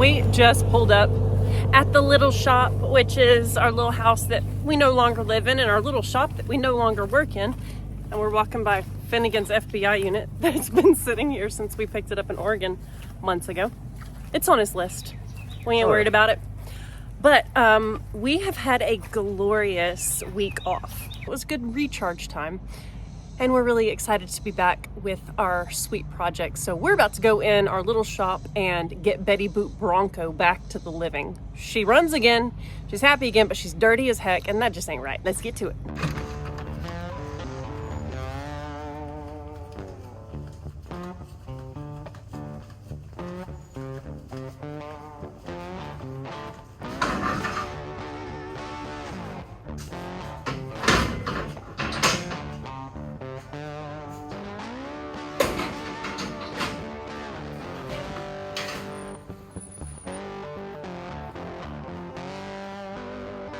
We just pulled up at the little shop, which is our little house that we no longer live in and our little shop that we no longer work in. And we're walking by Finnegan's FBI unit that's been sitting here since we picked it up in Oregon months ago. It's on his list. We ain't worried about it. But we have had a glorious week off. It was good recharge time. And we're really excited to be back with our sweet project. So we're about to go in our little shop and get Betty Boot Bronco back to the living. She runs again, she's happy again, but she's dirty as heck, and that just ain't right. Let's get to it.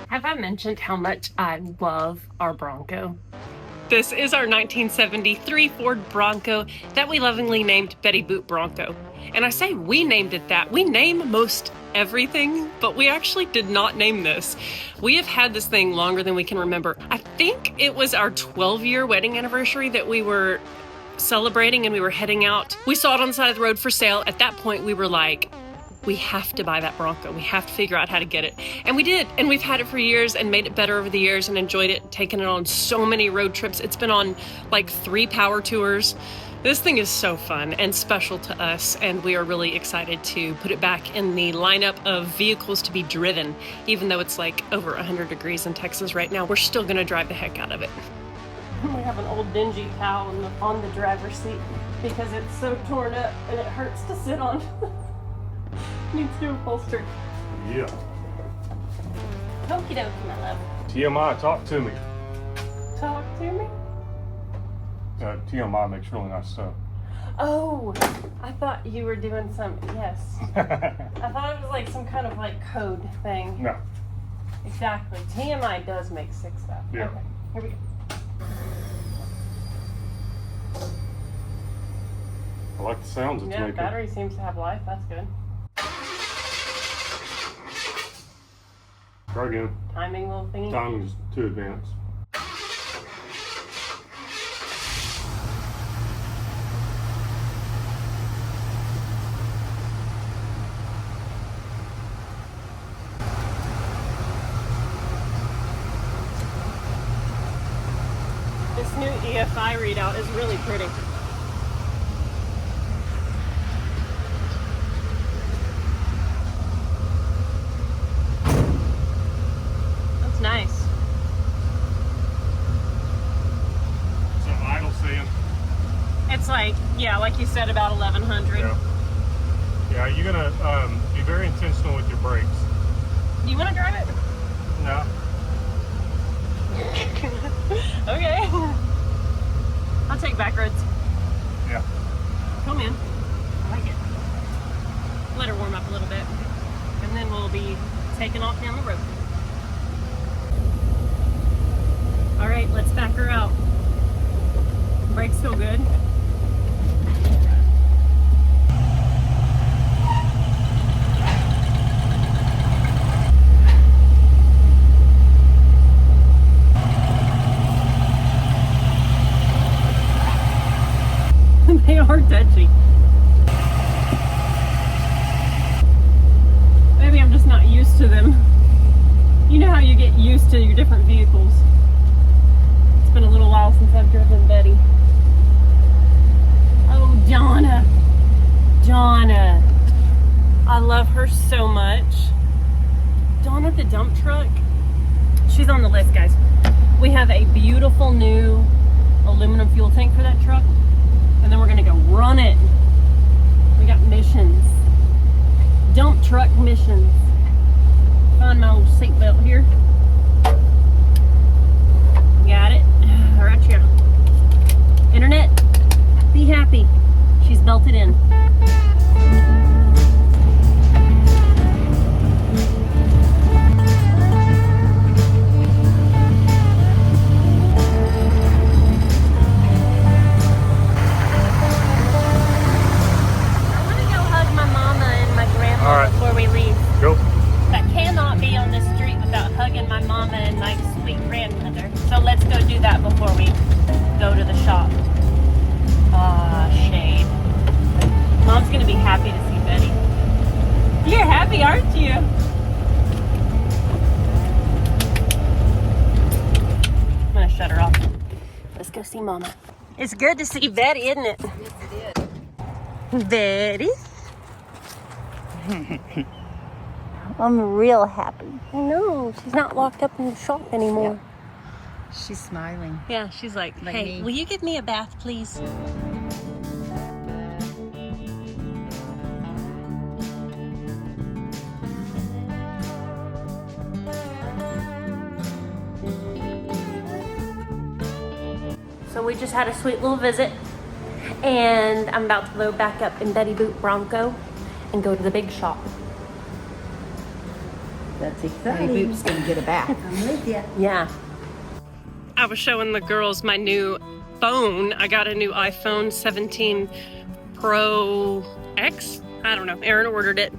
Have I mentioned how much I love our Bronco? This is our 1973 Ford Bronco that we lovingly named Betty Boot Bronco. And I say we named it that. We name most everything, but we actually did not name this. We have had this thing longer than we can remember. I think it was our 12-year wedding anniversary that we were celebrating and we were heading out. We saw it on the side of the road for sale. At that point, we were like, we have to buy that Bronco. We have to figure out how to get it. And we did. And we've had it for years and made it better over the years and enjoyed it, taken it on so many road trips. It's been on like 3 power tours. This thing is so fun and special to us. And we are really excited to put it back in the lineup of vehicles to be driven. Even though it's like over 100 degrees in Texas right now, we're still gonna drive the heck out of it. We have an old dingy towel on the driver's seat because it's so torn up and it hurts to sit on. Needs to be upholstered. Yeah. Okie dokie, my love. TMI, talk to me. Talk to me? TMI makes really nice stuff. Oh, I thought you were doing some, yes. I thought it was like some kind of like code thing. No. Exactly. TMI does make sick stuff. Yeah. Okay, here we go. I like the sounds it's Yeah, making. battery seems to have life. That's good. Try again. Timing little thingy. Timing's too advanced. This new EFI readout is really pretty. Nice. So idle saying? It's like, yeah, like you said, about 1100. Yeah, you're gonna be very intentional with your brakes. You want to drive it? No. Okay. I'll take back roads. Yeah. Come in. I like it. Let her warm up a little bit. And then we'll be taking off down the road. All right, let's back her out. Brakes feel good. They are touchy. Maybe I'm just not used to them. You know how you get used to your different vehicles. It's been a little while since I've driven Betty. Oh, Donna. Donna. I love her so much. Donna the dump truck. She's on the list, guys. We have a beautiful new aluminum fuel tank for that truck. And then we're gonna go run it. We got missions. Dump truck missions. Find my little seatbelt here. Got it. All right, yeah. Internet, be happy. She's belted in. hugging my mama and my sweet grandmother. So let's go do that before we go to the shop. Ah, shade. Mom's gonna be happy to see Betty. You're happy, aren't you? I'm gonna shut her off. Let's go see Mama. It's good to see Betty, isn't it? Yes, it is. Betty. I'm real happy. No, she's not locked up in the shop anymore. Yeah. She's smiling. Yeah, she's like, hey, me. will you give me a bath, please? So we just had a sweet little visit, and I'm about to load back up in Betty Boot Bronco and go to the big shop. That's exciting. Betty Boop's gonna get a bath. I'm with you. Yeah. I was showing the girls my new phone. I got a new iPhone 17 Pro X. I don't know. Aaron ordered it.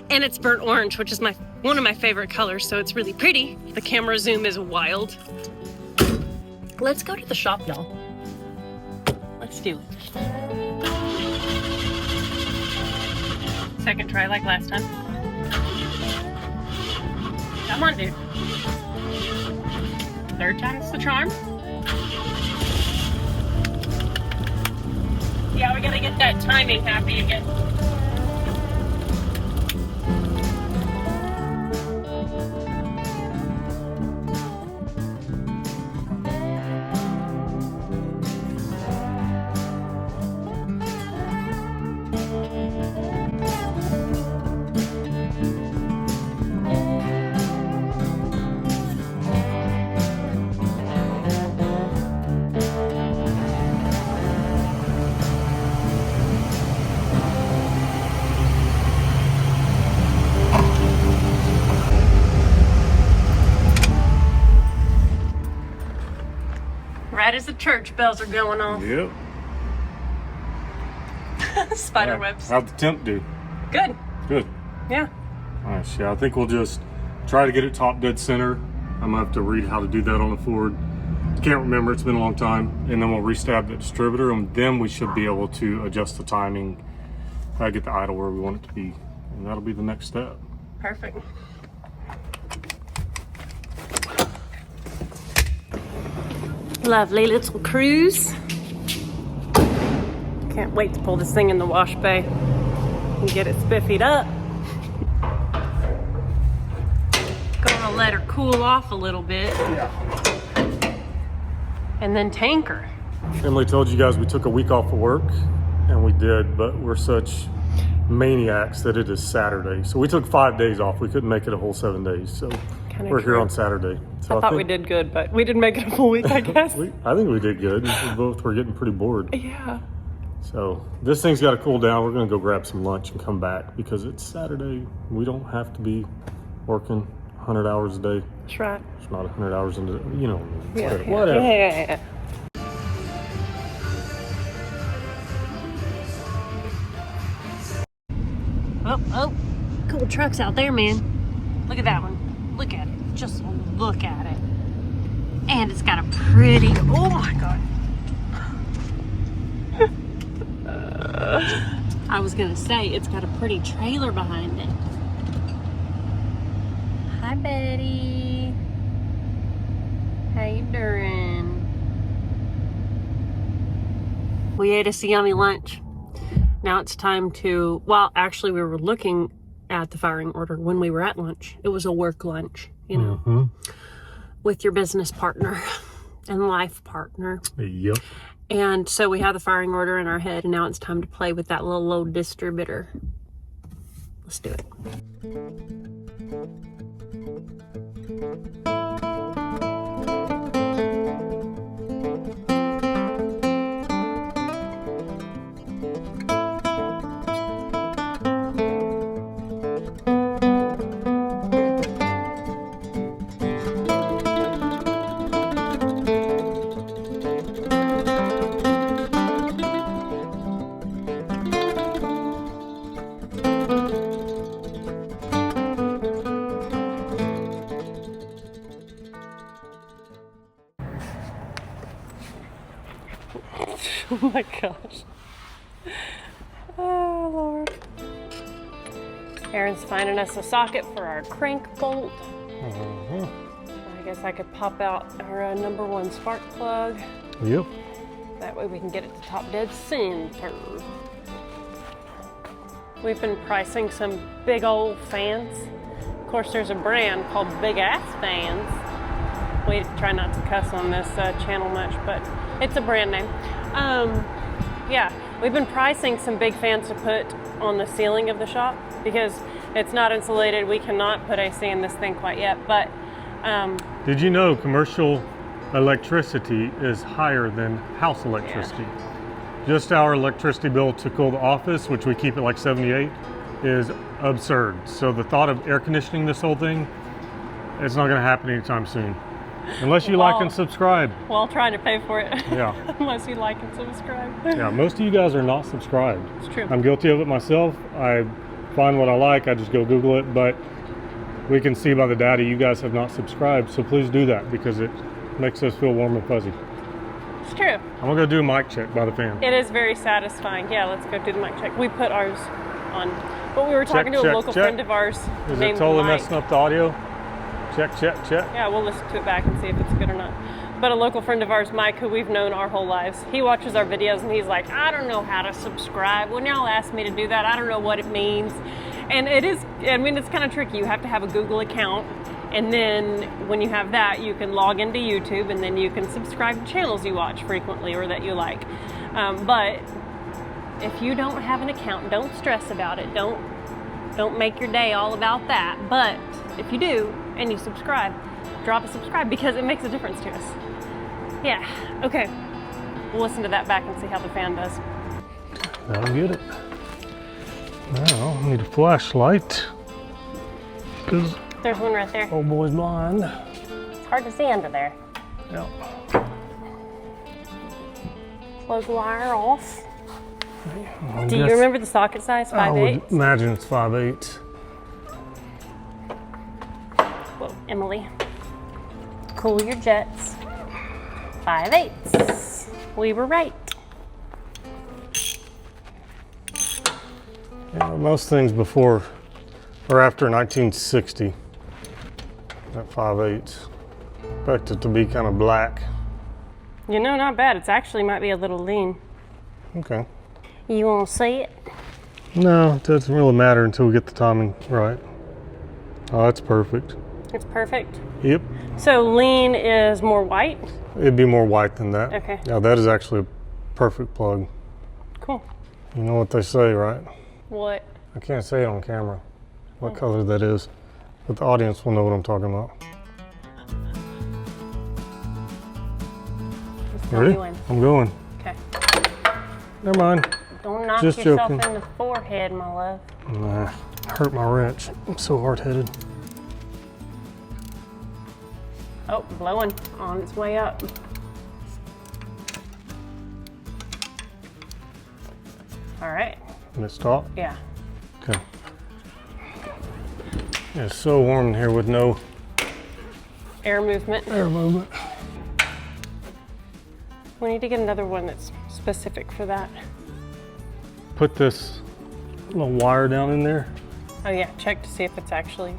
And it's burnt orange, which is one of my favorite colors, so it's really pretty. The camera zoom is wild. Let's go to the shop, y'all. Let's do it. Second try like last time. Come on, dude. Third time's the charm. Yeah, we gotta get that timing happy again. Right as the church bells are going off. Yep. Spider All right. webs. How'd the temp do? Good. Good. Yeah. Nice. Yeah, I think we'll just try to get it top dead center. I'm gonna have to read how to do that on the Ford. Can't remember, it's been a long time. And then we'll restab the distributor, and then we should be able to adjust the timing, get the idle where we want it to be. And that'll be the next step. Perfect. Lovely little cruise. Can't wait to pull this thing in the wash bay and get it spiffied up. Gonna let her cool off a little bit. Yeah. And then tank her. Emily told you guys we took a week off of work, and we did, but we're such maniacs that it is Saturday. So we took 5 days off. We couldn't make it a whole 7 days. So we're here on Saturday. So I thought we did good, but we didn't make it a full week, I guess. I think we did good. We both were getting pretty bored. Yeah. So this thing's got to cool down. We're going to go grab some lunch and come back because it's Saturday. We don't have to be working 100 hours a day. That's right. It's not 100 hours into, you know, Yeah, whatever. Yeah. Oh, cool trucks out there, man. Look at that one. Look at it. Just look at it. And it's got a pretty, oh my God. I was gonna say, it's got a pretty trailer behind it. Hi, Betty. How you doing? We ate us a yummy lunch. Now it's time to, well, actually we were looking at the firing order when we were at lunch. It was a work lunch, you know, with your business partner and life partner. Yep. And so we have the firing order in our head, and now it's time to play with that little load distributor. Let's do it. Oh my gosh. Oh Lord. Aaron's finding us a socket for our crank bolt. I guess I could pop out our number 1 spark plug. Yep. That way we can get it to top dead center. We've been pricing some big old fans. Of course, there's a brand called Big Ass Fans. We try not to cuss on this channel much, but it's a brand name. Yeah, we've been pricing some big fans to put on the ceiling of the shop because it's not insulated. We cannot put AC in this thing quite yet, but did you know commercial electricity is higher than house electricity? Yeah. Just our electricity bill to cool the office, which we keep at like 78, is absurd. So the thought of air conditioning this whole thing, it's not going to happen anytime soon. Unless you like and subscribe. While trying to pay for it. Yeah. Unless you like and subscribe. Yeah, most of you guys are not subscribed. It's true. I'm guilty of it myself. I find what I like, I just go Google it, but we can see by the data you guys have not subscribed, so please do that because it makes us feel warm and fuzzy. It's true. I'm gonna go do a mic check by the fan. It is very satisfying. Yeah, let's go do the mic check. We put ours on, but we were talking to a local friend of ours Is named it totally Mike. messing up the audio? Check, check, check. Yeah, we'll listen to it back and see if it's good or not. But a local friend of ours, Mike, who we've known our whole lives, he watches our videos and he's like, I don't know how to subscribe. When y'all ask me to do that, I don't know what it means. And it is, I mean, it's kind of tricky. You have to have a Google account. And then when you have that, you can log into YouTube and then you can subscribe to channels you watch frequently or that you like. But if you don't have an account, don't stress about it. Don't make your day all about that. But if you do and you subscribe, drop a subscribe because it makes a difference to us. Yeah, okay. We'll listen to that back and see how the fan does. That'll get it. Now, I need a flashlight. Because there's one right there. old boy's blind. It's hard to see under there. Yep. Plug wire off. I Do you guess remember the socket size? 5/8? I would imagine it's 5/8. Whoa, Emily. Cool your jets. 5/8. We were right. Yeah, most things before or after 1960 at 5/8. Expect it to be kind of black. You know, not bad. It's actually might be a little lean. Okay. You want to see it? No, it doesn't really matter until we get the timing right. Oh, that's perfect. It's perfect. Yep. So lean is more white? It'd be more white than that. Okay. Yeah, that is actually a perfect plug. Cool. You know what they say, right? What? I can't say it on camera what color that is, but the audience will know what I'm talking about. Ready? I'm going. Okay. Never mind. Don't knock Just yourself joking. in the forehead, my love. Nah, hurt my wrench. I'm so hard-headed. Oh, blowing on its way up. All right. And it stop? Yeah. Okay. It's so warm in here with no Air movement. air movement. We need to get another one that's specific for that. Put this little wire down in there. Oh yeah, check to see if it's actually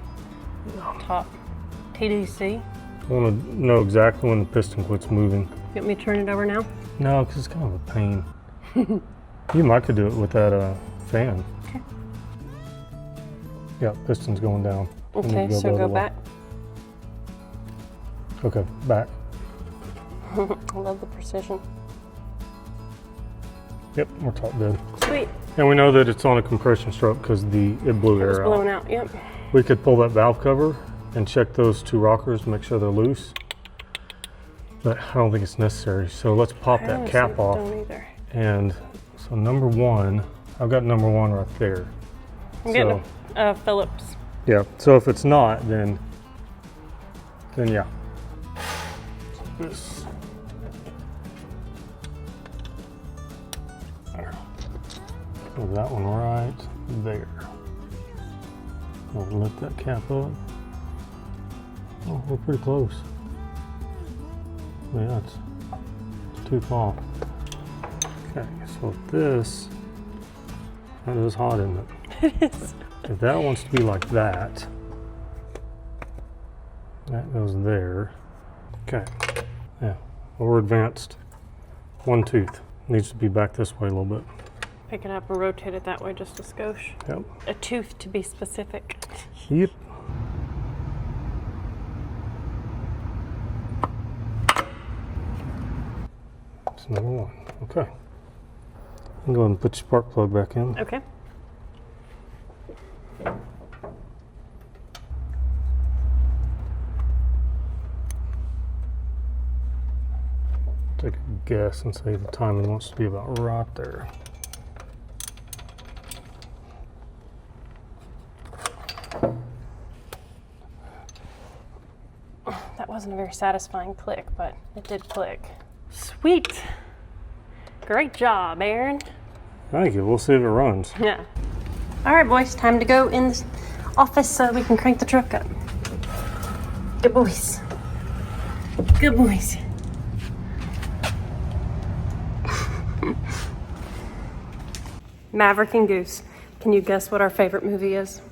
top TDC. I want to know exactly when the piston quits moving. You want me to turn it over now? No, because it's kind of a pain. You might could do it with that fan. Okay. Yeah, piston's going down. We need Okay, to so the go other way. back. Okay, back. I love the precision. Yep, we're top dead. Sweet. And we know that it's on a compression stroke because it blew It was air blown out. out, yep. We could pull that valve cover and check those two rockers to make sure they're loose. But I don't think it's necessary. So let's pop I that honestly cap off. don't either. And so number one, I've got number one right there. I'm getting a Phillips. Yeah, so if it's not, then yeah. This. There. Put that one right there. We'll lift that cap up. Oh, we're pretty close. Yeah, it's too small. Okay, so this, that is hot, isn't it? It is. If that wants to be like that, that goes there. Okay, yeah, we're advanced. One tooth needs to be back this way a little bit. Pick it up and rotate it that way just a skosh. Yep. A tooth to be specific. Yep. That's number one. Okay. You can go ahead and put your spark plug back in. Okay. Take a guess and say the timing wants to be about right there. That wasn't a very satisfying click, but it did click. Sweet. Great job, Aaron. Thank you. We'll see if it runs. Yeah. All right, boys, time to go in the office so we can crank the truck up. Good boys. Good boys. Maverick and Goose. Can you guess what our favorite movie is?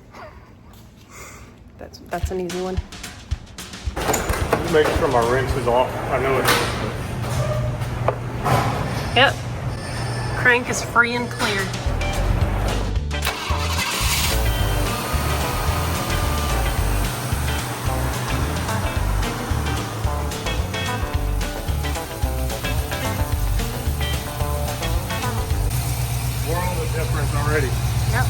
That's an easy one. Make sure my wrench is off. I know it is. Yep. Crank is free and clear. We're on the difference already. Yep.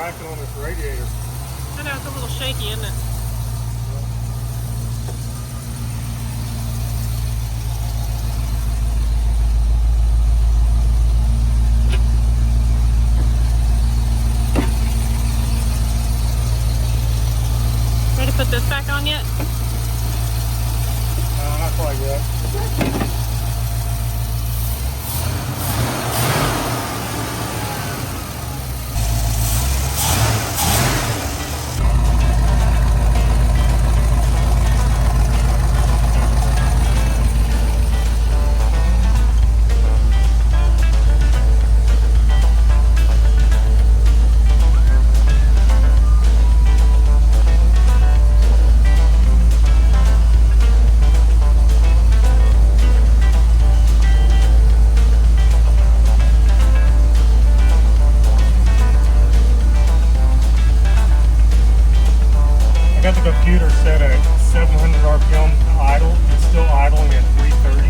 On this radiator. I know, it's a little shaky, isn't it? Ready to put this back on yet? Not quite yet. Got the computer set at 700 RPM idle. It's still idling at 330.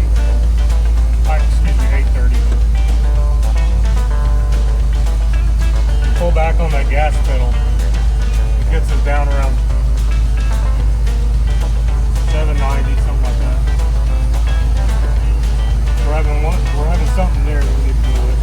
Excuse me, 830. Pull back on that gas pedal. It gets us down around 790, something like that. We're having something there that we need to deal with.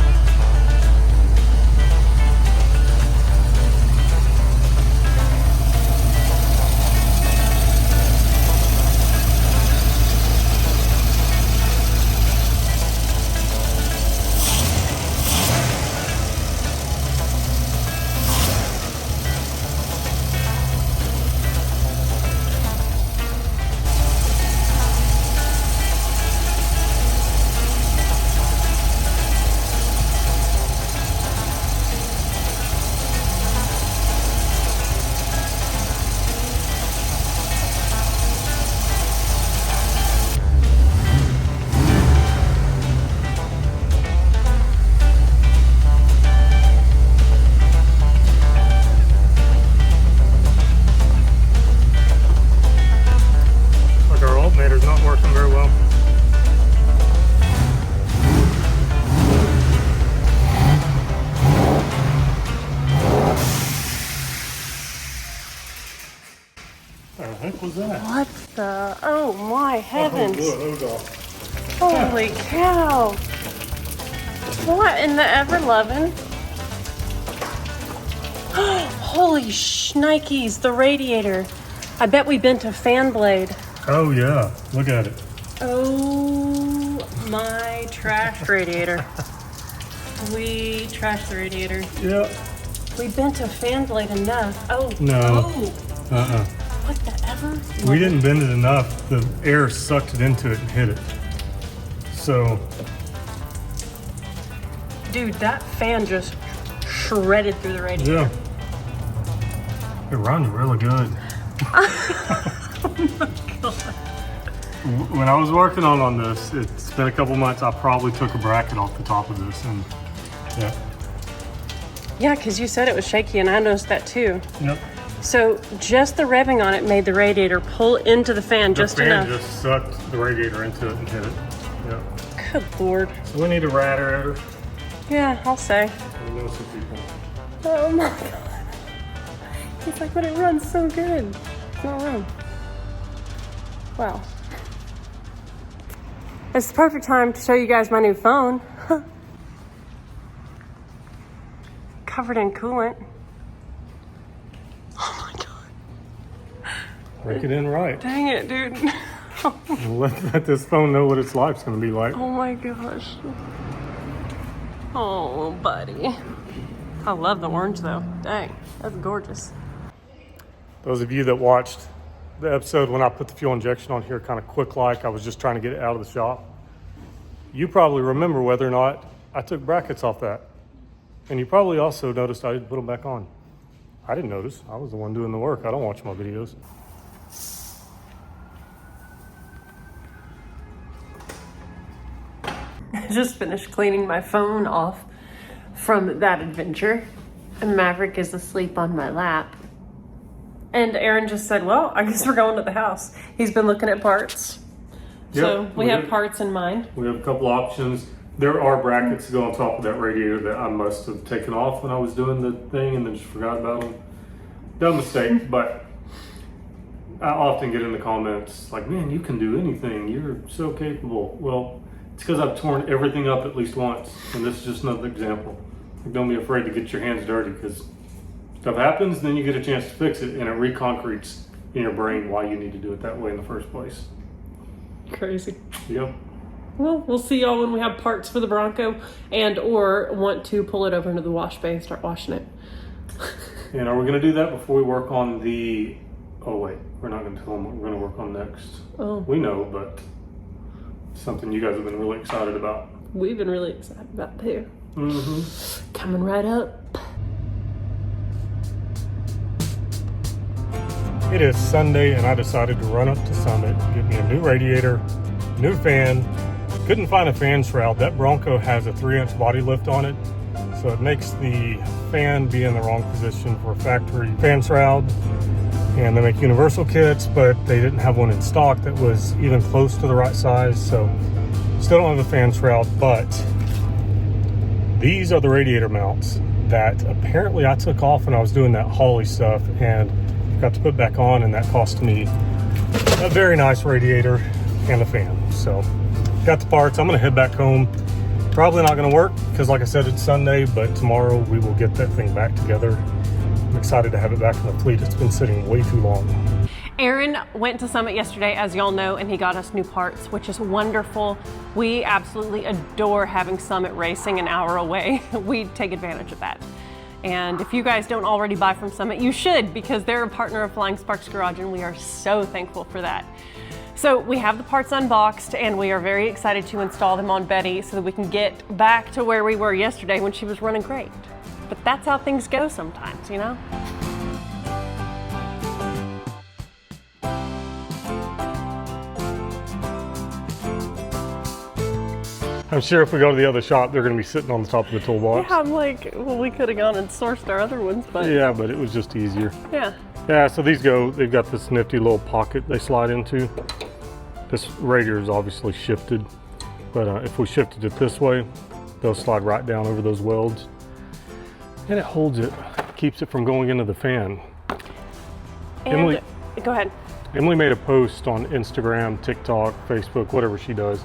Not working very well. What the heck was that? What the? Oh my heavens. Oh, Holy cow. What in the ever-lovin'? Holy shnikes, the radiator. I bet we bent a fan blade. Oh yeah, look at it. Oh my trash radiator. We trashed the radiator. Yeah. We bent a fan blade enough. Oh. No. Oh. What the ever? We didn't bend it enough. The air sucked it into it and hit it. So. Dude, that fan just shredded through the radiator. Yeah. It runs really good. Oh my God. When I was working on this, it's been a couple months, I probably took a bracket off the top of this and yeah. Yeah, because you said it was shaky and I noticed that too. Yep. So just the revving on it made the radiator pull into the fan just enough. The fan just sucked the radiator into it and hit it. Yeah. Good Lord. So we need a radiator. Yeah, I'll say. We know some people. Oh my God. It's like, but it runs so good. It's not wrong. Wow. It's the perfect time to show you guys my new phone. Covered in coolant. Oh my God. Break it in right. Dang it, dude. Let this phone know what its life's going to be like. Oh my gosh. Oh, buddy. I love the orange though. Dang, that's gorgeous. Those of you that watched the episode when I put the fuel injection on here kind of quick like, I was just trying to get it out of the shop. You probably remember whether or not I took brackets off that. And you probably also noticed I didn't put them back on. I didn't notice. I was the one doing the work. I don't watch my videos. I just finished cleaning my phone off from that adventure. And Maverick is asleep on my lap. And Aaron just said, well, I guess we're going to the house. He's been looking at parts. So Yep, we have parts in mind. We have a couple options. There are brackets that go on top of that radiator that I must have taken off when I was doing the thing and then just forgot about them. Dumb mistake, but I often get in the comments like, man, you can do anything. You're so capable. Well, it's because I've torn everything up at least once. And this is just another example. Don't be afraid to get your hands dirty because stuff happens, then you get a chance to fix it and it reconcretes in your brain why you need to do it that way in the first place. Crazy. Yep. Well, we'll see y'all when we have parts for the Bronco and or want to pull it over into the wash bay and start washing it. And are we going to do that before we work on the... Oh, wait. We're not going to tell them what we're going to work on next. Oh. We know, but something you guys have been really excited about. We've been really excited about too. Mm-hmm. Coming right up. It is Sunday and I decided to run up to Summit, get me a new radiator, new fan. Couldn't find a fan shroud. That Bronco has a 3-inch body lift on it, so it makes the fan be in the wrong position for a factory fan shroud. And they make universal kits, but they didn't have one in stock that was even close to the right size, so still don't have a fan shroud. But these are the radiator mounts that apparently I took off when I was doing that Holly stuff and got to put back on, and that cost me a very nice radiator and a fan. So got the parts. I'm gonna head back home. Probably not gonna work because like I said, it's Sunday, but tomorrow we will get that thing back together. I'm excited to have it back in the fleet. It's been sitting way too long. Aaron went to Summit yesterday, as y'all know, and he got us new parts, which is wonderful. We absolutely adore having Summit racing an hour away. We take advantage of that. And if you guys don't already buy from Summit, you should, because they're a partner of Flying Sparks Garage, and we are so thankful for that. So we have the parts unboxed, and we are very excited to install them on Betty so that we can get back to where we were yesterday when she was running great. But that's how things go sometimes, you know? I'm sure if we go to the other shop, they're going to be sitting on the top of the toolbox. Yeah, I'm like, well, we could have gone and sourced our other ones, but... Yeah, but it was just easier. Yeah. Yeah, so these go, they've got this nifty little pocket they slide into. This radiator is obviously shifted, but if we shifted it this way, they'll slide right down over those welds. And it holds it, keeps it from going into the fan. And, Emily, go ahead. Emily made a post on Instagram, TikTok, Facebook, whatever she does,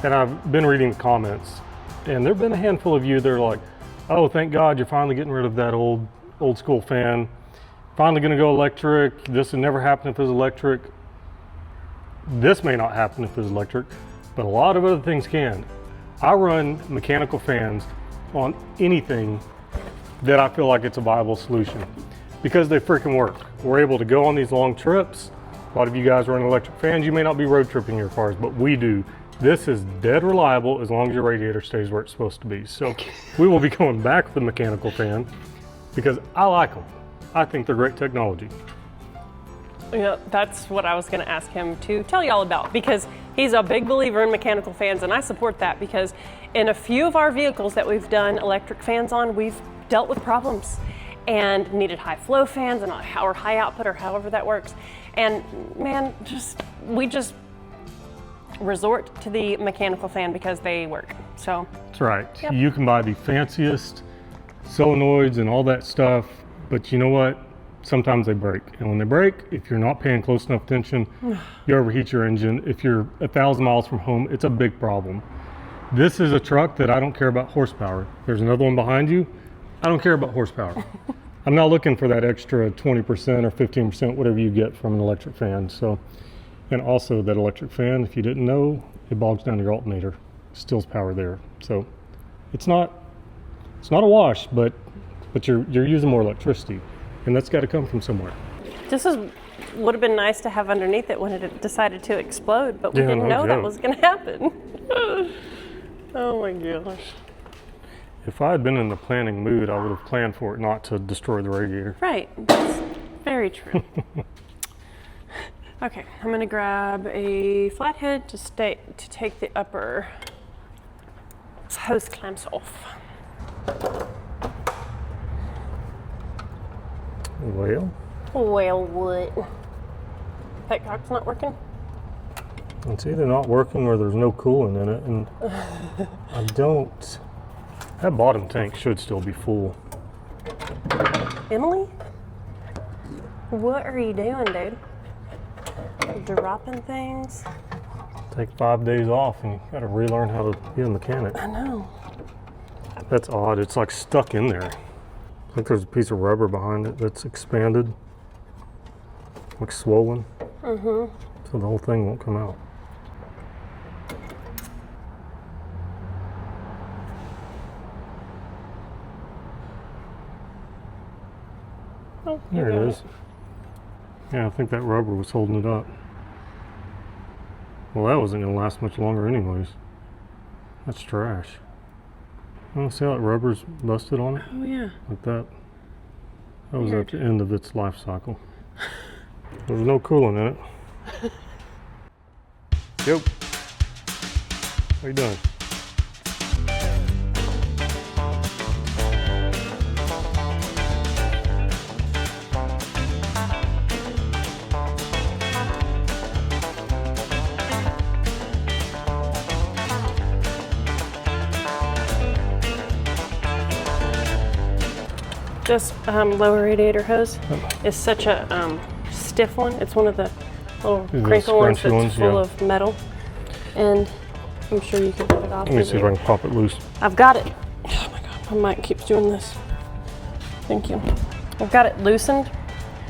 and I've been reading the comments, and there've been a handful of you that are like, oh, thank God you're finally getting rid of that old school fan. Finally gonna go electric. This would never happen if it was electric. This may not happen if it was electric, but a lot of other things can. I run mechanical fans on anything that I feel like it's a viable solution because they freaking work. We're able to go on these long trips. A lot of you guys run electric fans. You may not be road tripping your cars, but we do. This is dead reliable as long as your radiator stays where it's supposed to be. So we will be going back with the mechanical fan because I like them. I think they're great technology. Yeah, that's what I was going to ask him to tell you all about, because he's a big believer in mechanical fans, and I support that because in a few of our vehicles that we've done electric fans on, we've dealt with problems and needed high flow fans and or high output or however that works. And man, we just resort to the mechanical fan because they work. So that's right. Yep. You can buy the fanciest solenoids and all that stuff, but you know what? Sometimes they break. And when they break, if you're not paying close enough attention, you overheat your engine. If you're 1,000 miles from home, it's a big problem. This is a truck that I don't care about horsepower. There's another one behind you. I don't care about horsepower. I'm not looking for that extra 20% or 15%, whatever you get from an electric fan. So, and also that electric fan, if you didn't know, it bogs down your alternator, steals power there. So it's not a wash, but you're using more electricity, and that's got to come from somewhere. this would have been nice to have underneath it when it decided to explode, but we didn't know that was going to happen. Oh my gosh. If I had been in the planning mood, I would have planned for it not to destroy the radiator. Right, that's very true. Okay, I'm going to grab a flathead to take the upper hose clamps off. Well, what? Petcock's not working? it's either not working or there's no coolant in it, and that bottom tank should still be full. Emily? What are you doing, dude? You're dropping things? Take 5 days off and you gotta relearn how to be a mechanic. I know. That's odd, it's like stuck in there. I think there's a piece of rubber behind it that's expanded, like swollen. So the whole thing won't come out. Oh, There it is. Yeah, I think that rubber was holding it up. Well, that wasn't going to last much longer anyways. That's trash. Oh, see how that rubber's busted on it? Oh yeah. Like that. That was Weird. at the end of its life cycle. There's no coolant in it. Yep. What are you doing? Just lower radiator hose is such a stiff one. It's one of the little crinkle ones scrunchy that's ones, full yeah. of metal. And I'm sure you can get it off. Let me see if I can pop it loose. I've got it. Oh my God, my mic keeps doing this. Thank you. I've got it loosened,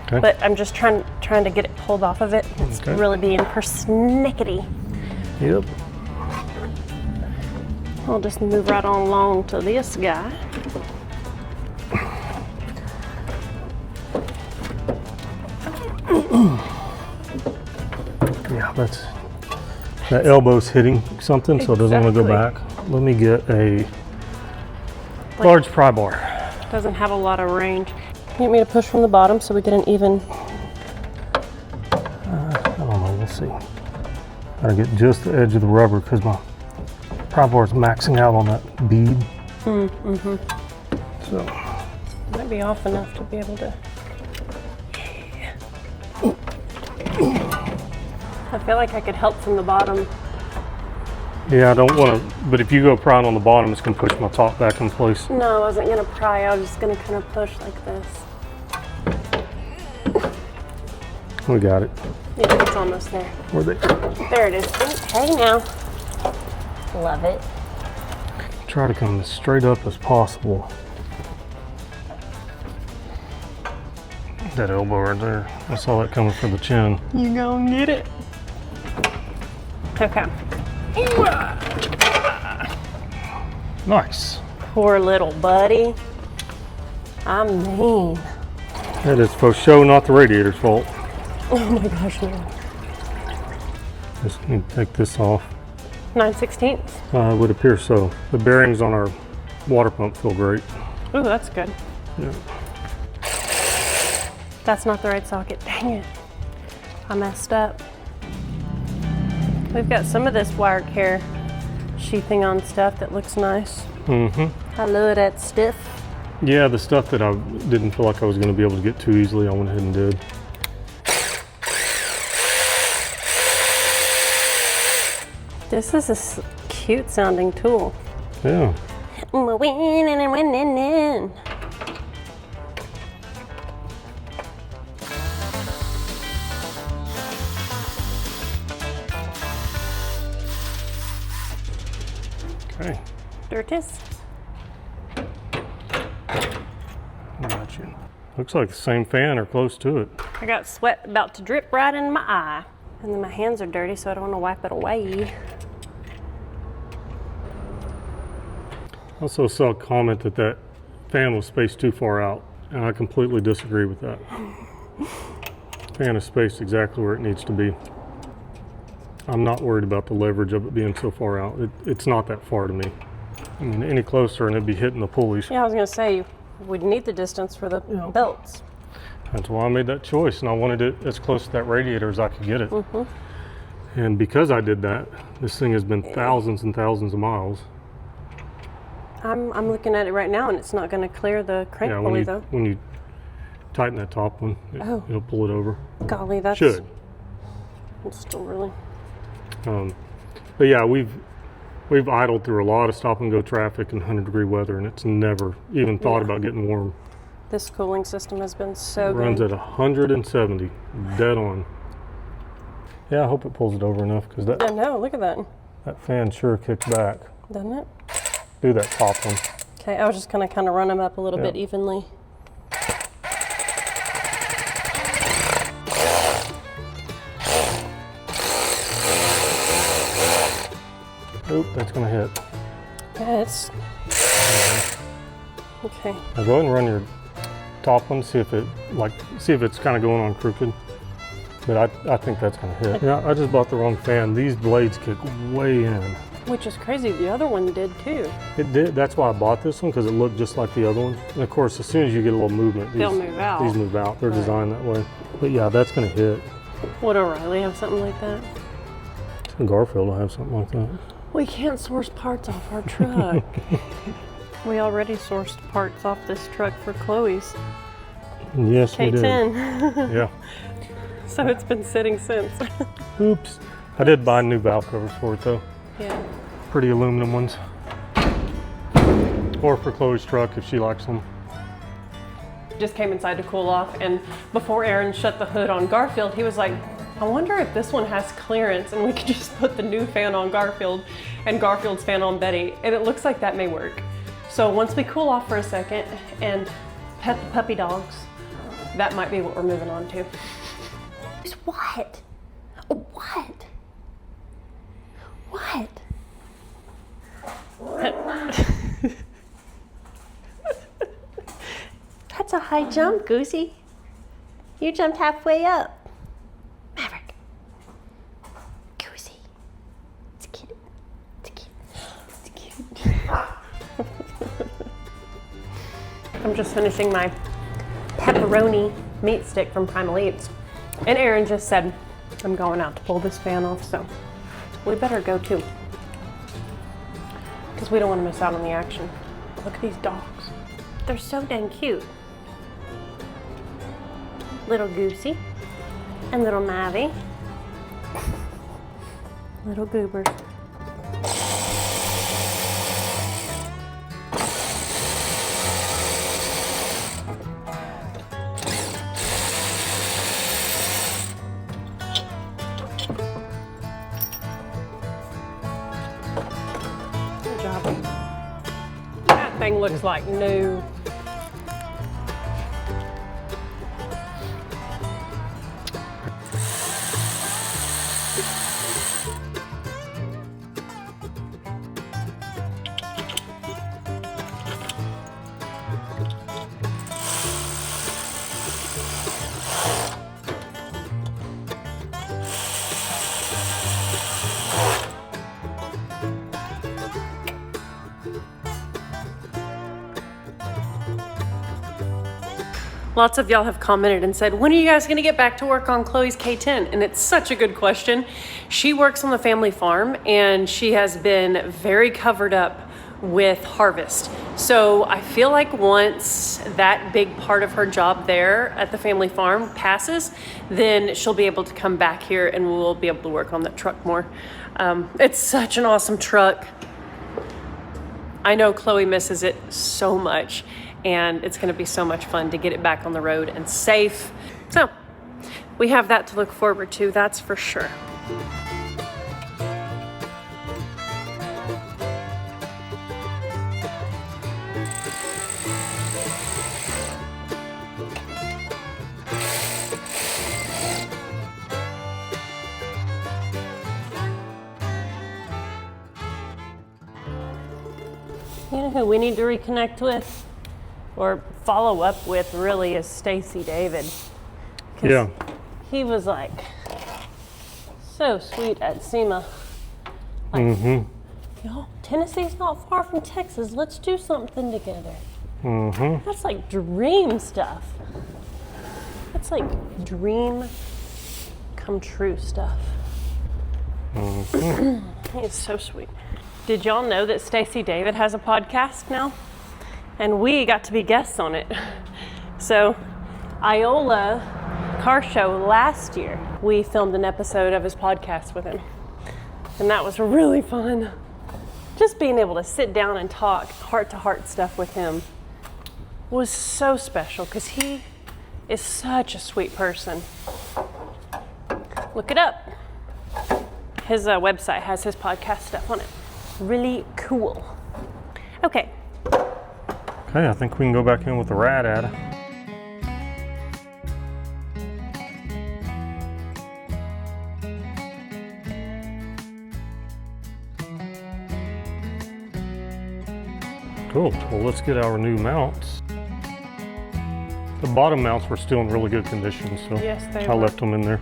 Okay. but I'm just trying to get it pulled off of it. It's Okay. really being persnickety. Yep. I'll just move right on along to this guy. Yeah, that elbow's hitting something, so it doesn't want to go back. Let me get a large pry bar. Doesn't have a lot of range. You want me to push from the bottom so we get an even? I don't know, we'll see. Gotta get just the edge of the rubber because my pry bar's maxing out on that bead. So Might be off enough to be able to. I feel like I could help from the bottom. yeah, I don't want to, but if you go prying on the bottom, it's gonna push my top back in place. No, I wasn't gonna pry. I was just gonna kind of push like this. We got it. Yeah, it's almost there. Where they? There it is. Hey now. Love it. Try to come as straight up as possible. That elbow right there. I saw that coming from the chin. You gonna get it. Okay. Nice. Poor little buddy. I'm mean. That is for show, not the radiator's fault. Oh my gosh, no. Just need to take this off. 9/16. It would appear so. The bearings on our water pump feel great. Ooh, that's good. Yeah. That's not the right socket. Dang it. I messed up. We've got some of this wire care sheathing on stuff that looks nice. Mm-hmm. I love that stiff. Yeah, the stuff that I didn't feel like I was going to be able to get to easily, I went ahead and did. This is a cute sounding tool. Yeah. We're winning and winning. Okay. Dirtis. Got you. Looks like the same fan or close to it. I got sweat about to drip right in my eye. And then my hands are dirty, so I don't want to wipe it away. I also saw a comment that that fan was spaced too far out, and I completely disagree with that. Fan is spaced exactly where it needs to be. I'm not worried about the leverage of it being so far out. It's not that far to me. I mean, any closer and it'd be hitting the pulleys. Yeah, I was gonna say, we'd need the distance for the belts. That's why I made that choice, and I wanted it as close to that radiator as I could get it. And because I did that, this thing has been thousands and thousands of miles. I'm looking at it right now, and it's not gonna clear the crank pulley though. When you tighten that top one, it'll pull it over. Golly, that's Should. It's still really. But yeah, we've idled through a lot of stop and go traffic in 100-degree weather, and it's never even thought about getting warm. This cooling system has been so It runs good. at 170, dead on. Yeah, I hope it pulls it over enough, because I know, look at that. that fan sure kicks back. Doesn't it? Do that top one. Okay, I was just gonna kind of run them up a little bit evenly. Oop, that's gonna hit. Yeah, it's okay. Now go ahead and run your top one, see if it's kind of going on crooked. But I think that's gonna hit. Yeah, I just bought the wrong fan. These blades kick way in. Which is crazy. The other one did too. It did. That's why I bought this one, because it looked just like the other one. And of course, as soon as you get a little movement, They'll move out. These move out. They're designed that way. But yeah, that's gonna hit. Would O'Reilly have something like that? Garfield will have something like that. We can't source parts off our truck. We already sourced parts off this truck for Chloe's Yes, we did. K10. Yeah. So it's been sitting since. Oops. I did buy new valve covers for it though. Yeah. Pretty aluminum ones. Or for Chloe's truck if she likes them. Just came inside to cool off, and before Aaron shut the hood on Garfield, he was like, I wonder if this one has clearance and we could just put the new fan on Garfield and Garfield's fan on Betty, and it looks like that may work. So once we cool off for a second and pet the puppy dogs, that might be what we're moving on to. What? What? What? That's a high jump, Goosey. You jumped halfway up. Maverick. Goosey. It's cute. It's cute. It's cute. I'm just finishing my pepperoni meat stick from Primal Eats. And Aaron just said, I'm going out to pull this fan off, so we better go too. Because we don't want to miss out on the action. Look at these dogs. They're so dang cute. Little Goosey and little Mavi. Little goobers. thing looks like new. Lots of y'all have commented and said, when are you guys gonna get back to work on Chloe's K10? And it's such a good question. She works on the family farm and she has been very covered up with harvest. So I feel like once that big part of her job there at the family farm passes, then she'll be able to come back here and we'll be able to work on that truck more. It's such an awesome truck. I know Chloe misses it so much, and it's going to be so much fun to get it back on the road and safe. So we have that to look forward to, that's for sure. You know who we need to reconnect with or follow up with really is Stacy David. Yeah. He was like so sweet at SEMA. Like, yo, Tennessee's not far from Texas. Let's do something together. That's like dream stuff. That's like dream come true stuff. He's so sweet. Did y'all know that Stacy David has a podcast now? And we got to be guests on it. So, Iola Car Show last year, we filmed an episode of his podcast with him. And that was really fun. Just being able to sit down and talk heart-to-heart stuff with him was so special because he is such a sweet person. Look it up. His website has his podcast stuff on it. Really cool. Okay. Okay, I think we can go back in with the Radiator. Cool. Well, let's get our new mounts. The bottom mounts were still in really good condition, so yes, they I were. left them in there.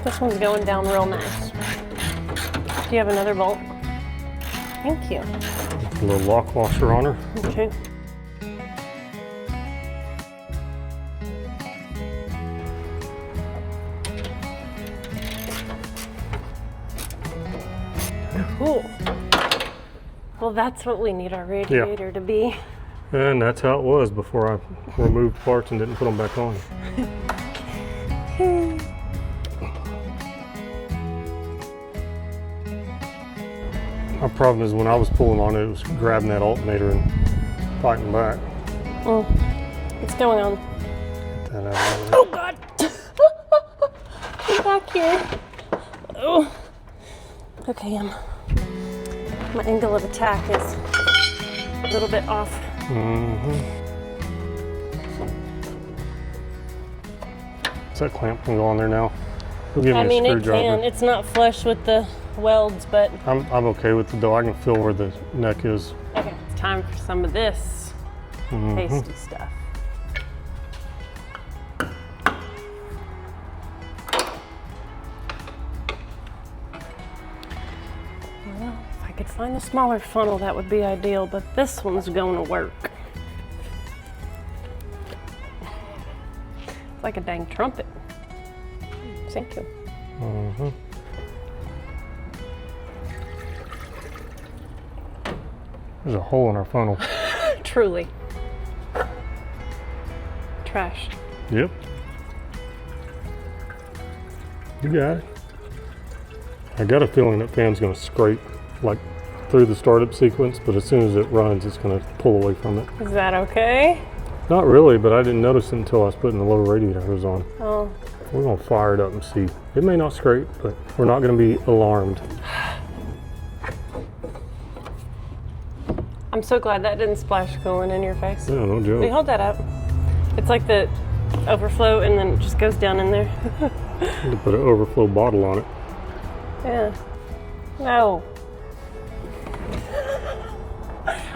This one's going down real nice. Do you have another bolt? Thank you. A little lock washer on her. Okay. Cool. Well, that's what we need our radiator to be. And that's how it was before I removed parts and didn't put them back on. My problem is when I was pulling on it, it was grabbing that alternator and fighting back. Oh, it's going on. Get that out of there. Oh God! Get back here. Oh. Okay, my angle of attack is a little bit off. Is that clamp can go on there now? We'll give me I mean, a it screwdriver. can. It's not flush with the welds, but I'm okay with it though. I can feel where the neck is. okay. It's time for some of this tasty stuff. Well, if I could find a smaller funnel, that would be ideal, but this one's going to work. It's like a dang trumpet. Thank you. There's a hole in our funnel. Truly. Trashed. Yep. You got it. I got a feeling that fan's gonna scrape like through the startup sequence, but as soon as it runs, it's going to pull away from it. Is that okay? Not really, but I didn't notice it until I was putting the lower radiator hose on. Oh. We're going to fire it up and see. It may not scrape, but we're not going to be alarmed. I'm so glad that didn't splash coolant in your face. Yeah, no joke. Wait, hold that up. It's like the overflow and then it just goes down in there. Need to put an overflow bottle on it. Yeah. No.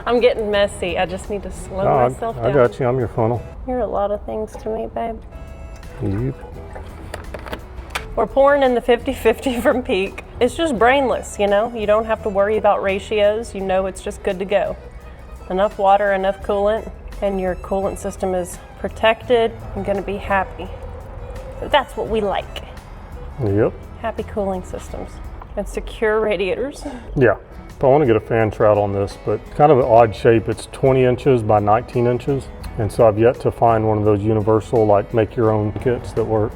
I'm getting messy. I just need to slow myself down. I got you. I'm your funnel. You're a lot of things to me, babe. Yep. We're pouring in the 50-50 from Peak. It's just brainless, you know? You don't have to worry about ratios. You know it's just good to go. Enough water, enough coolant, and your coolant system is protected and gonna be happy. So that's what we like. Yep. Happy cooling systems and secure radiators. Yeah. I want to get a fan trout on this, but kind of an odd shape. It's 20 inches by 19 inches. And so I've yet to find one of those universal, like make your own kits that work.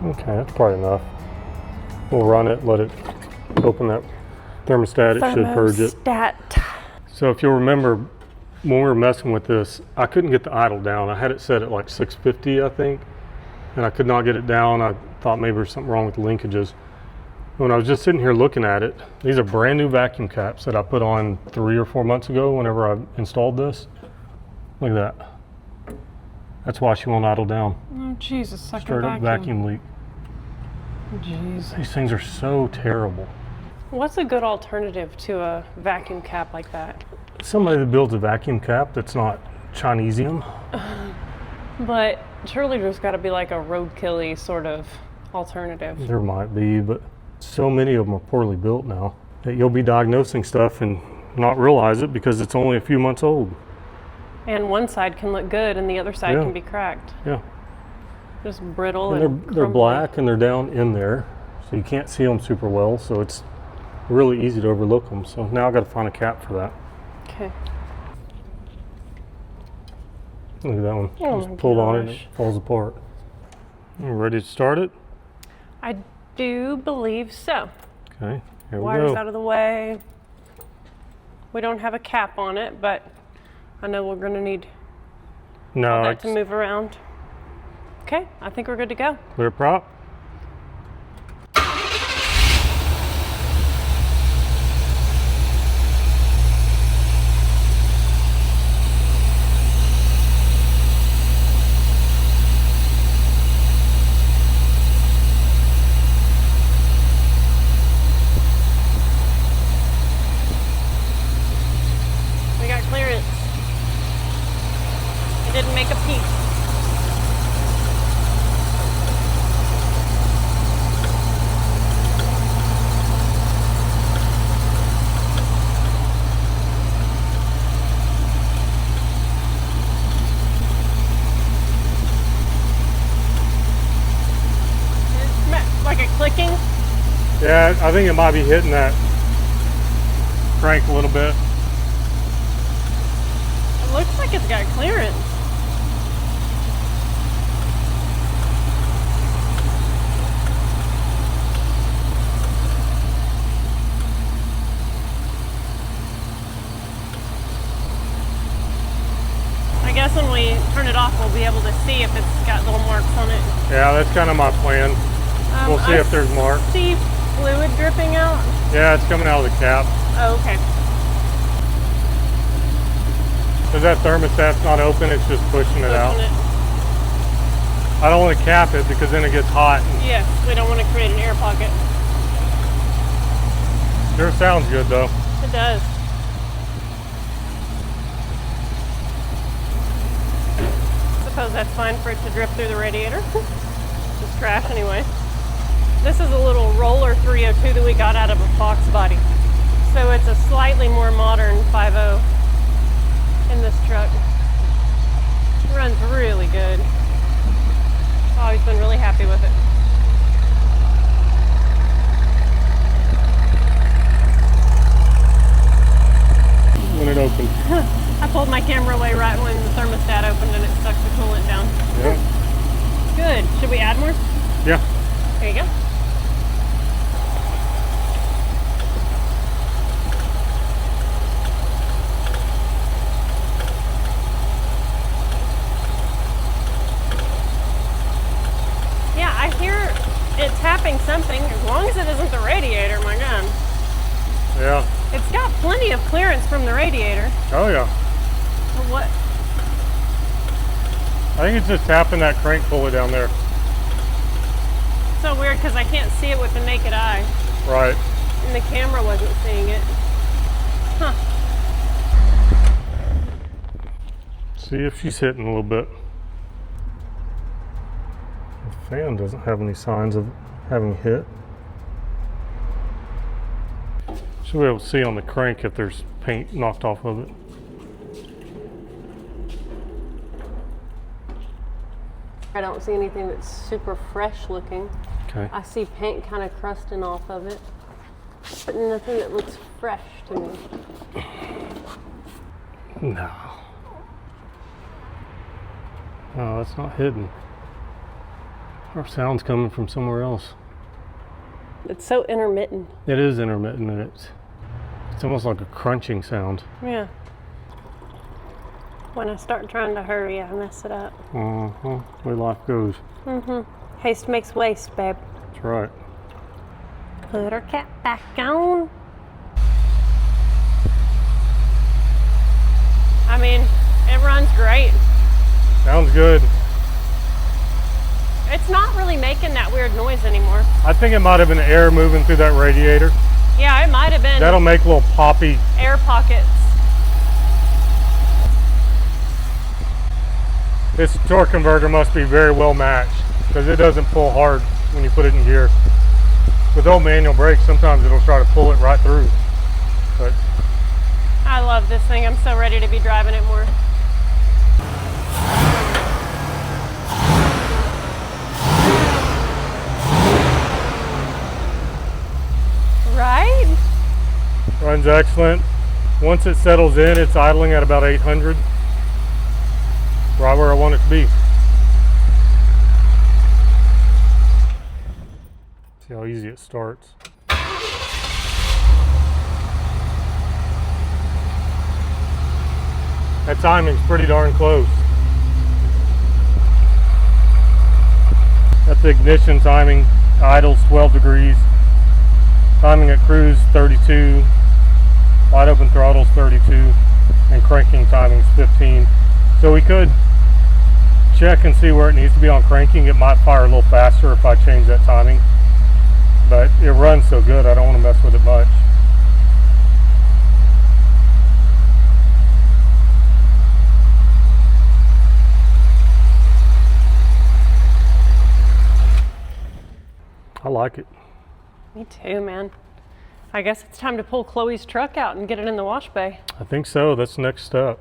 Okay, that's probably enough. We'll run it, let it open that thermostat. It should purge it. So if you'll remember, when we were messing with this, I couldn't get the idle down. I had it set at like 650, I think, and I could not get it down. I thought maybe there's something wrong with the linkages. When I was just sitting here looking at it, these are brand new vacuum caps that I put on 3 or 4 months ago whenever I installed this. Look at that. That's why she won't idle down. Oh, Jesus, Straight up vacuum leak. Jeez. These things are so terrible. What's a good alternative to a vacuum cap like that? Somebody that builds a vacuum cap that's not Chinesium. But surely there's got to be like a roadkill-y sort of alternative. There might be, but so many of them are poorly built now that you'll be diagnosing stuff and not realize it because it's only a few months old. And one side can look good and the other side can be cracked. Yeah. Just brittle and they're black and they're down in there, so you can't see them super well, so it's really easy to overlook them. So now I've got to find a cap for that. Okay. Look at that one. Oh, just pulled on it and it falls apart. You ready to start it? I do believe so. Okay, here we Wires go. out of the way. We don't have a cap on it, but I know we're going to need all that to move around. Okay, I think we're good to go. Clear prop. We got clearance. It didn't make a peep. Like a clicking? Yeah, I think it might be hitting that crank a little bit. It looks like it's got clearance. I guess when we turn it off, we'll be able to see if it's got little marks on it. Yeah, that's kind of my plan. We'll see if there's marks. See fluid dripping out? Yeah, it's coming out of the cap. Oh, okay. Because that thermostat's not open, it's just pushing it out. I don't want to cap it because then it gets hot. Yes, we don't want to create an air pocket. Sure sounds good though. It does. Suppose that's fine for it to drip through the radiator. Just trash anyway. This is a little roller 302 that we got out of a Fox body. So it's a slightly more modern 5.0 in this truck. It runs really good. I've always been really happy with it. When it opened. I pulled my camera away right when the thermostat opened and it sucked the coolant down. Yeah. Good. Should we add more? Yeah. There you go. tapping something, as long as it isn't the radiator, my God. Yeah. It's got plenty of clearance from the radiator. Oh yeah. But what? I think it's just tapping that crank pulley down there. It's so weird because I can't see it with the naked eye. Right. And the camera wasn't seeing it. Huh. See if she's hitting a little bit. The fan doesn't have any signs of having hit. Should be able to see on the crank if there's paint knocked off of it. I don't see anything that's super fresh looking. Okay. I see paint kind of crusting off of it, but nothing that looks fresh to me. No. No, that's not hidden. Our sound's coming from somewhere else. It's so intermittent. It is intermittent, and it's almost like a crunching sound. Yeah. When I start trying to hurry, I mess it up. Where life goes. Haste makes waste, babe. That's right. Put our cap back on. I mean, it runs great. Sounds good. It's not really making that weird noise anymore. I think it might have been air moving through that radiator. Yeah, it might have been That'll make little poppy. air pockets. This torque converter must be very well matched because it doesn't pull hard when you put it in gear. With old manual brakes, sometimes it'll try to pull it right through. But I love this thing. I'm so ready to be driving it more. Right? runs excellent. Once it settles in, it's idling at about 800. Right where I want it to be. See how easy it starts. That timing's pretty darn close. That's the ignition timing. Idle's 12 degrees. Timing at cruise 32. Wide open throttle's 32. And cranking timing's 15. So we could check and see where it needs to be on cranking. It might fire a little faster if I change that timing. But it runs so good, I don't want to mess with it much. I like it. Me too, man. I guess it's time to pull Chloe's truck out and get it in the wash bay. I think so. That's the next step.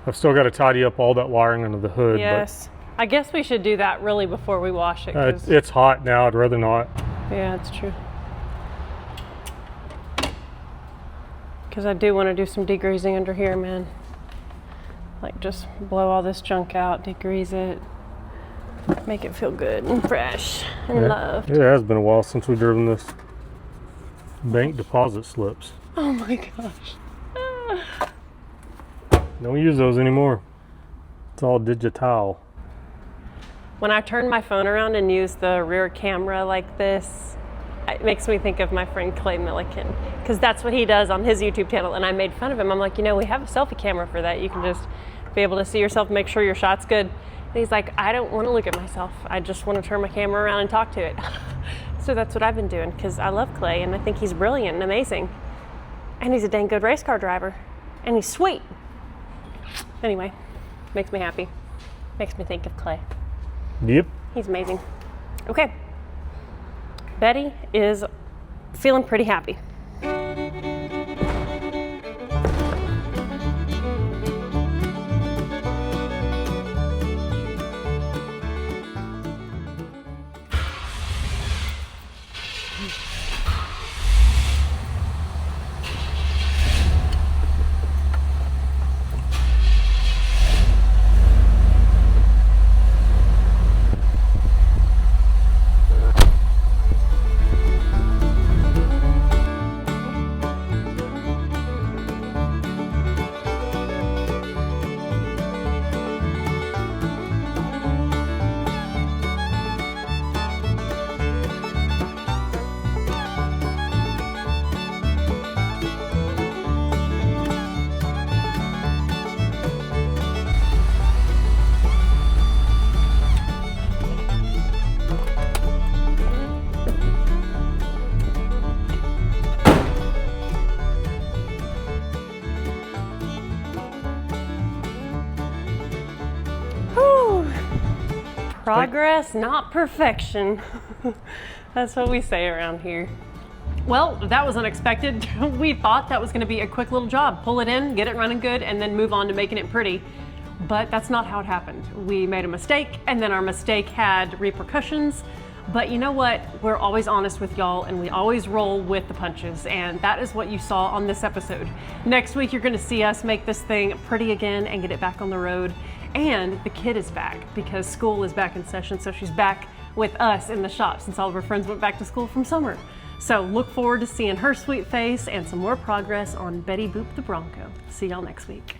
I've still got to tidy up all that wiring under the hood. Yes. I guess we should do that really before we wash it. But it's hot now. I'd rather not. Yeah, that's true. Because I do want to do some degreasing under here, man. Like just blow all this junk out, degrease it, make it feel good and fresh and loved. It has been a while since we've driven this. Bank deposit slips. Oh my gosh. Don't use those anymore. It's all digital. When I turn my phone around and use the rear camera like this, it makes me think of my friend Clay Milliken, because that's what he does on his YouTube channel. And I made fun of him. I'm like, you know, we have a selfie camera for that. You can just be able to see yourself, make sure your shot's good. And he's like, I don't want to look at myself. I just want to turn my camera around and talk to it. So that's what I've been doing, because I love Clay and I think he's brilliant and amazing. And he's a dang good race car driver. And he's sweet. Anyway, makes me happy. Makes me think of Clay. Yep. He's amazing. Okay. Betty is feeling pretty happy. Progress, not perfection. That's what we say around here. Well, that was unexpected. We thought that was going to be a quick little job. Pull it in, get it running good, and then move on to making it pretty. But that's not how it happened. We made a mistake, and then our mistake had repercussions. But you know what? We're always honest with y'all, and we always roll with the punches, and that is what you saw on this episode. Next week, you're going to see us make this thing pretty again and get it back on the road. And the kid is back because school is back in session, so she's back with us in the shop since all of her friends went back to school from summer. So look forward to seeing her sweet face and some more progress on Betty Boop the Bronco. See y'all next week.